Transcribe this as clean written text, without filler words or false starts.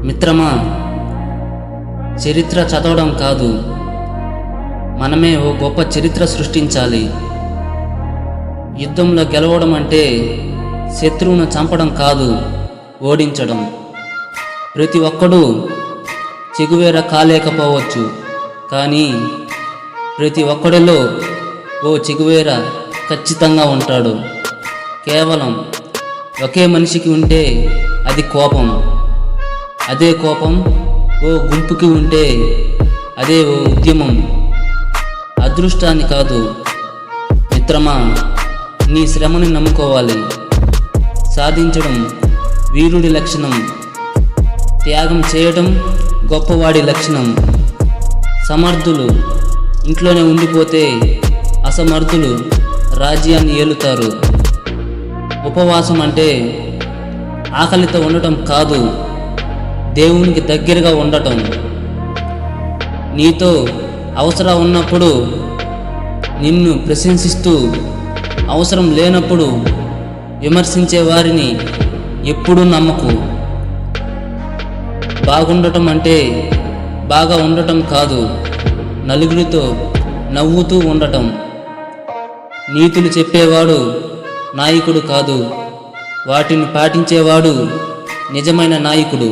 మిత్రమా, చరిత్ర చదవడం కాదు, మనమే ఓ గొప్ప చరిత్ర సృష్టించాలి. యుద్ధంలో గెలవడం అంటే శత్రువును చంపడం కాదు, ఓడించడం. ప్రతి ఒక్కడూ చెగువేర కాలేకపోవచ్చు, కానీ ప్రతి ఒక్కడిలో ఓ చెగువేర ఖచ్చితంగా ఉంటాడు. కేవలం ఒకే మనిషికి ఉంటే అది కోపం. అదే కోపం ఓ గుంపుకి ఉంటే అదే ఓ ఉద్యమం. అదృష్టాన్ని కాదు మిత్రమా, నీ శ్రమని నమ్ముకోవాలి. సాధించడం వీరుడి లక్షణం, త్యాగం చేయడం గొప్పవాడి లక్షణం. సమర్థులు ఇంట్లోనే ఉండిపోతే అసమర్థులు రాజ్యాన్ని ఏలుతారు. ఉపవాసం అంటే ఆకలితో ఉండటం కాదు, దేవునికి దగ్గరగా ఉండటం. నీతో అవసరం ఉన్నప్పుడు నిన్ను ప్రశంసిస్తూ, అవసరం లేనప్పుడు విమర్శించే వారిని ఎప్పుడూ నమ్మకు. బాగుండటం అంటే బాగా ఉండటం కాదు, నలుగురితో నవ్వుతూ ఉండటం. నీతులు చెప్పేవాడు నాయకుడు కాదు, వాటిని పాటించేవాడు నిజమైన నాయకుడు.